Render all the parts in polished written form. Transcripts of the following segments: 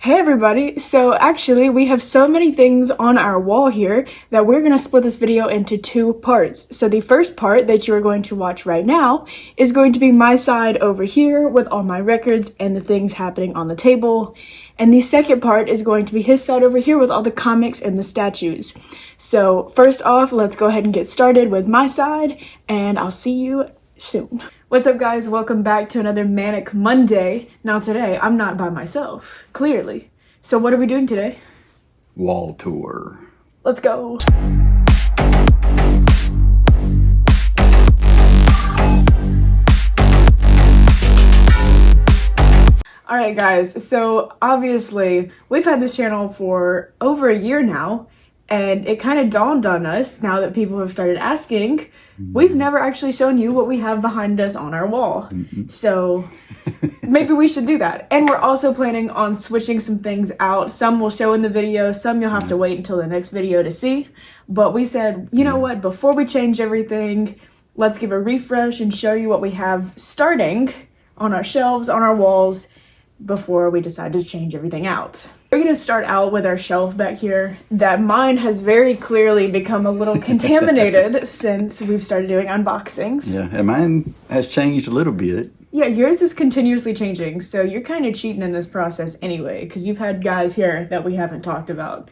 Hey everybody, so actually we have so many things on our wall here that we're going to split this video into two parts. So the first part that you are going to watch right now is going to be my side over here with all my records and the things happening on the table. And the second part is going to be his side over here with all the comics and the statues. So first off, let's go ahead and get started with my side and I'll see you soon. What's up guys, welcome back to another Manic Monday. Now today, I'm not by myself, clearly. So what are we doing today? Wall tour. Let's go. Alright guys, so obviously we've had this channel for over a year now, and it kind of dawned on us now that people have started asking, we've never actually shown you what we have behind us on our wall. So maybe we should do that. And we're also planning on switching some things out. Some will show in the video, some you'll have to wait until the next video to see. But we said, you know what, before we change everything, let's give a refresh and show you what we have starting on our shelves, on our walls, before we decide to change everything out. We're going to start out with our shelf back here that mine has very clearly become a little contaminated since we've started doing unboxings. Yeah, and mine has changed a little bit. Yeah, yours is continuously changing, so you're kind of cheating in this process anyway, because you've had guys here that we haven't talked about.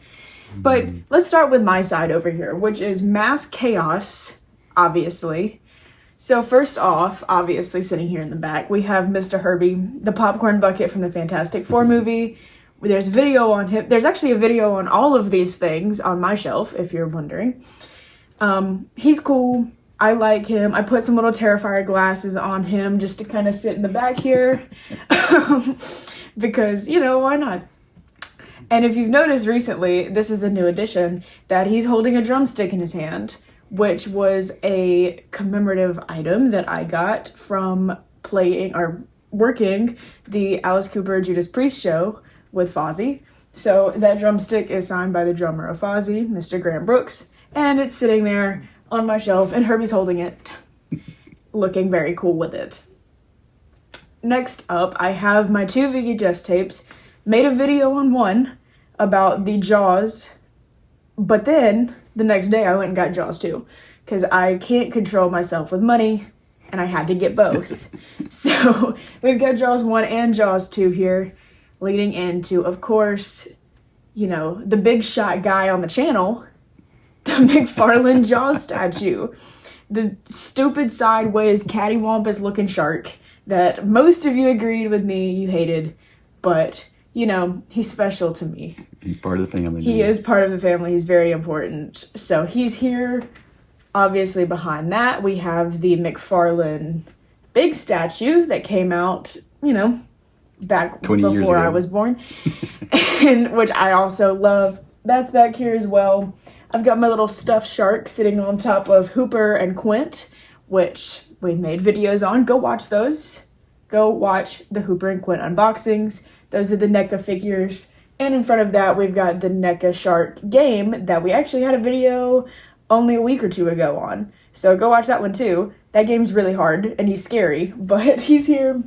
But let's start with my side over here, which is mass chaos, obviously. So first off, obviously sitting here in the back, we have Mr. Herbie, the popcorn bucket from the Fantastic Four movie. There's video on him. There's actually a video on all of these things on my shelf, if you're wondering. He's cool. I like him. I put some little Terrifier glasses on him just to kind of sit in the back here. Because, you know, why not? And if you've noticed recently, this is a new addition, that he's holding a drumstick in his hand, which was a commemorative item that I got from playing or working the Alice Cooper Judas Priest show with Fozzy. So that drumstick is signed by the drummer of Fozzy, Mr. Graham Brooks, and it's sitting there on my shelf and Herbie's holding it, looking very cool with it. Next up, I have my two VHS tapes. Made a video on one about the Jaws, but then the next day I went and got Jaws 2 because I can't control myself with money and I had to get both. So we've got Jaws 1 and Jaws 2 here, leading into, of course, you know, the big shot guy on the channel, the McFarlane Jaws statue, the stupid sideways cattywampus looking shark that most of you agreed with me you hated, but you know, he's special to me. He's part of the family. He is part of the family. He's very important. So he's here. Obviously behind that, we have the McFarlane big statue that came out, you know, back before I was born. And which I also love. That's back here as well. I've got my little stuffed shark sitting on top of Hooper and Quint, which we've made videos on. Go watch those. Go watch the Hooper and Quint unboxings. Those are the NECA figures. And in front of that, we've got the NECA Shark game that we actually had a video only a week or two ago on. So go watch that one too. That game's really hard and he's scary, but he's here.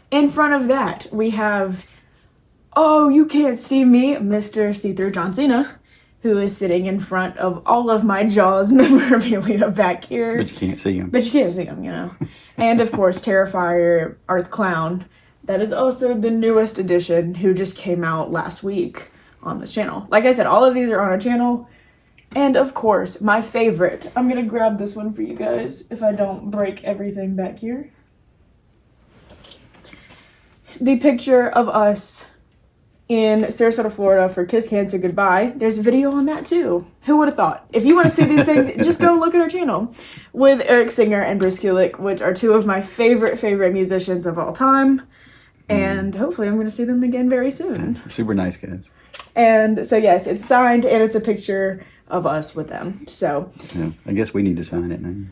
In front of that, we have, oh, you can't see me, Mr. See-Through John Cena, who is sitting in front of all of my Jaws memorabilia back here. But you can't see him. But you can't see him, you know. And of course, Terrifier, Art the Clown. That is also the newest edition who just came out last week on this channel. Like I said, all of these are on our channel. And of course, my favorite. I'm going to grab this one for you guys if I don't break everything back here. The picture of us in Sarasota, Florida for Kiss Cancer Goodbye. There's a video on that too. Who would have thought? If you want to see these things, just go look at our channel. With Eric Singer and Bruce Kulick, which are two of my favorite musicians of all time. And hopefully I'm going to see them again very soon. Super nice guys. And so yeah, it's signed and it's a picture of us with them. So yeah, I guess we need to sign it now.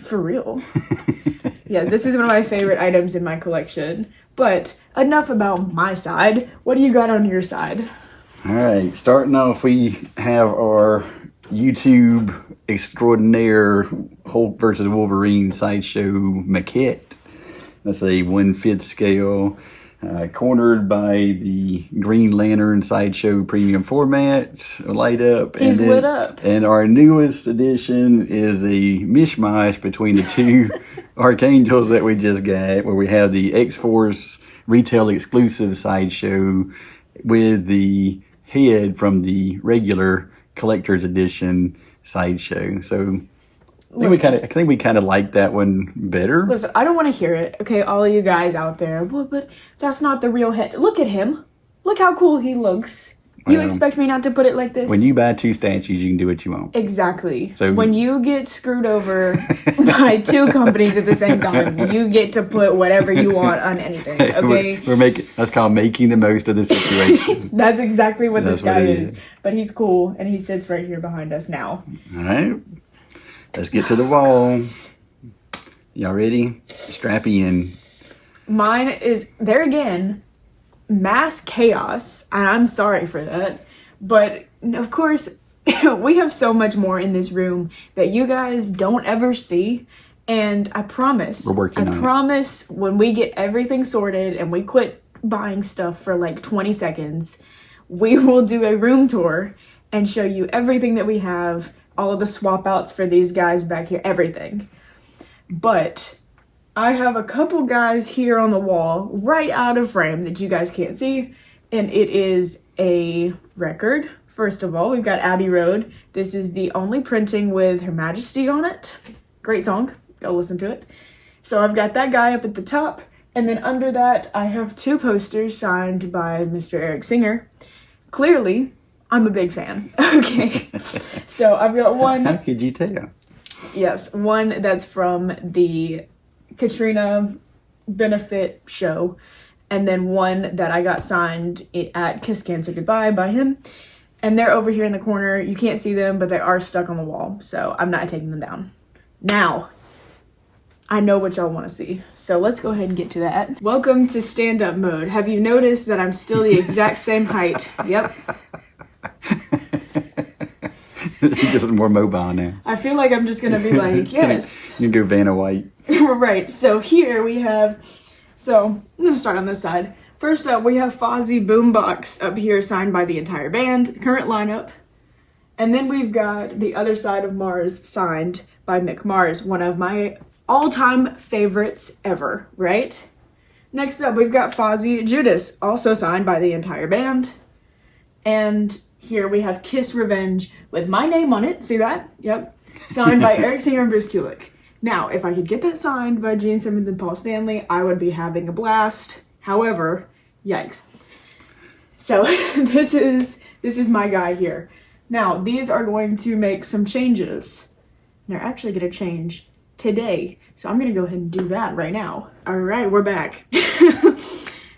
For real. Yeah, this is one of my favorite items in my collection. But enough about my side. What do you got on your side? All right, starting off, we have our YouTube extraordinaire Hulk versus Wolverine sideshow maquette. That's a 1/5 scale. cornered by the Green Lantern Sideshow Premium Format light up. He's lit up. And our newest edition is the mishmash between the two Archangels that we just got, where we have the X-Force retail exclusive Sideshow with the head from the regular collector's edition Sideshow. So I think we kind of like that one better. Listen, I don't want to hear it. Okay, all of you guys out there, but that's not the real head. Look at him. Look how cool he looks. You expect me not to put it like this? When you buy two statues, you can do what you want. Exactly. So when you get screwed over by two companies at the same time, you get to put whatever you want on anything. Okay. That's called making the most of the situation. That's exactly what this guy is. But he's cool, and he sits right here behind us now. All right. Let's get to the wall. Y'all ready? Strap in. Mine is, there again, mass chaos, and I'm sorry for that. But, of course, we have so much more in this room that you guys don't ever see. And I promise, when we get everything sorted and we quit buying stuff for like 20 seconds, we will do a room tour and show you everything that we have, all of the swap outs for these guys back here, everything. But I have a couple guys here on the wall, right out of frame, that you guys can't see. And it is a record. First of all, we've got Abbey Road. This is the only printing with Her Majesty on it. Great song. Go listen to it. So I've got that guy up at the top. And then under that, I have two posters signed by Mr. Eric Singer. Clearly, I'm a big fan. Okay. So I've got one. How could you tell? Yes, one that's from the Katrina benefit show, and then one that I got signed at Kiss Cancer Goodbye by him. And they're over here in the corner. You can't see them, but they are stuck on the wall, so I'm not taking them down. Now, I know what y'all want to see, so let's go ahead and get to that. Welcome to stand-up mode. Have you noticed that I'm still the exact same height? Yep. You're just more mobile now. I feel like I'm just going to be like, yes. You can do Vanna White. Right, so here we have, I'm going to start on this side. First up, we have Fozzy Boombox up here, signed by the entire band, current lineup. And then we've got the other side of Mars, signed by Mick Mars, one of my all-time favorites ever, right? Next up, we've got Fozzy Judas, also signed by the entire band. And here we have Kiss Revenge with my name on it. See that? Yep. Signed by Eric Singer and Bruce Kulick. Now, if I could get that signed by Gene Simmons and Paul Stanley, I would be having a blast. However, yikes. So this is my guy here. Now, these are going to make some changes. They're actually going to change today. So I'm going to go ahead and do that right now. All right, we're back.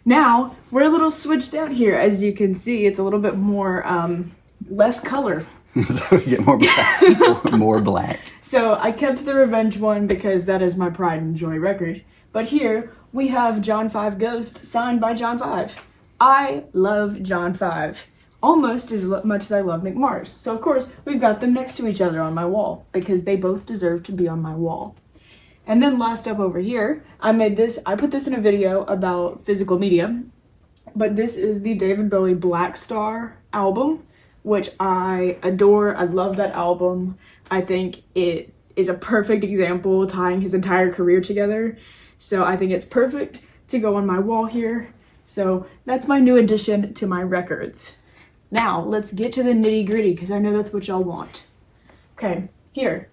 Now, we're a little switched out here. As you can see, it's a little bit more, less color. So we get more black. More black. So I kept the Revenge one because that is my pride and joy record. But here, we have John 5 Ghost, signed by John 5. I love John 5, almost as much as I love Mick Mars. So of course, we've got them next to each other on my wall, because they both deserve to be on my wall. And then last up over here, I put this in a video about physical media, but this is the David Bowie Black Star album, which I adore. I love that album. I think it is a perfect example tying his entire career together. So I think it's perfect to go on my wall here. So that's my new addition to my records. Now, let's get to the nitty-gritty, because I know that's what y'all want. Okay, here.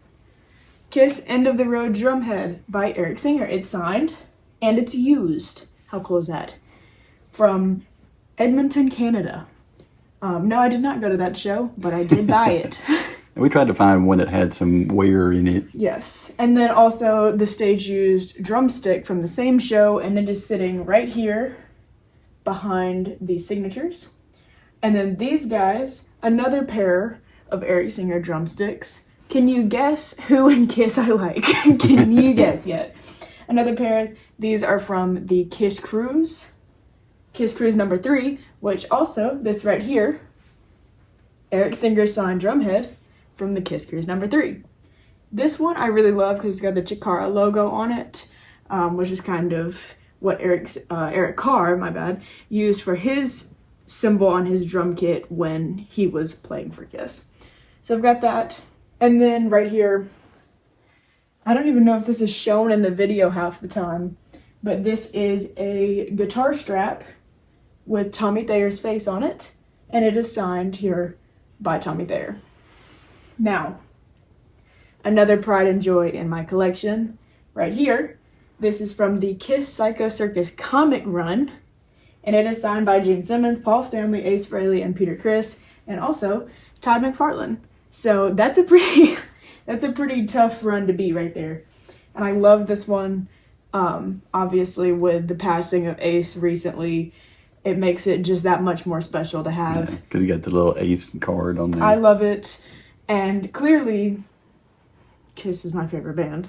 Kiss End of the Road Drumhead by Eric Singer. It's signed and it's used. How cool is that? From Edmonton, Canada. No, I did not go to that show, but I did buy it. We tried to find one that had some wear in it. Yes. And then also the stage used drumstick from the same show, and it is sitting right here behind the signatures. And then these guys, another pair of Eric Singer drumsticks. Can you guess who in Kiss I like? Can you guess yet? Another pair, these are from the Kiss Cruise number 3, which also, this right here, Eric Singer signed drumhead from the Kiss Cruise number 3. This one I really love because it's got the Chikara logo on it, which is kind of what Eric Carr, my bad, used for his symbol on his drum kit when he was playing for Kiss. So I've got that. And then right here, I don't even know if this is shown in the video half the time, but this is a guitar strap with Tommy Thayer's face on it, and it is signed here by Tommy Thayer. Now, another pride and joy in my collection, right here. This is from the Kiss Psycho Circus comic run, and it is signed by Gene Simmons, Paul Stanley, Ace Frehley, and Peter Criss, and also Todd McFarlane. So that's a pretty tough run to beat right there. And I love this one. Obviously, with the passing of Ace recently, it makes it just that much more special to have. Because you got the little Ace card on there. I love it. And clearly, Kiss is my favorite band.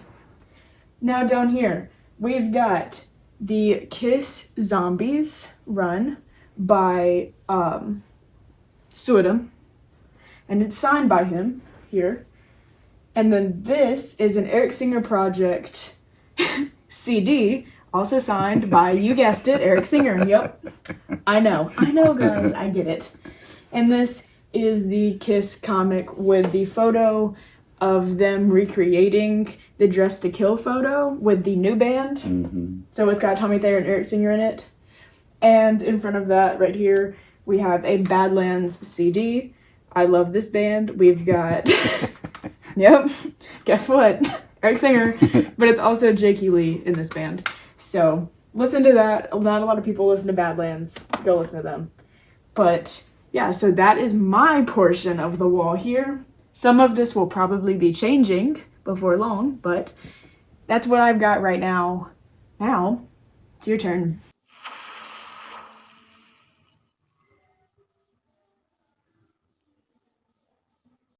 Now down here, we've got the Kiss Zombies run by Suidam. And it's signed by him here. And then this is an Eric Singer Project CD, also signed by, you guessed it, Eric Singer. Yep. I know, guys, I get it. And this is the Kiss comic with the photo of them recreating the Dress to Kill photo with the new band. Mm-hmm. So it's got Tommy Thayer and Eric Singer in it. And in front of that, right here, we have a Badlands CD. I love this band. We've got, yep, guess what? Eric Singer, but it's also Jakey Lee in this band. So listen to that. Not a lot of people listen to Badlands. Go listen to them. But yeah, so that is my portion of the wall here. Some of this will probably be changing before long, but that's what I've got right now. Now, it's your turn.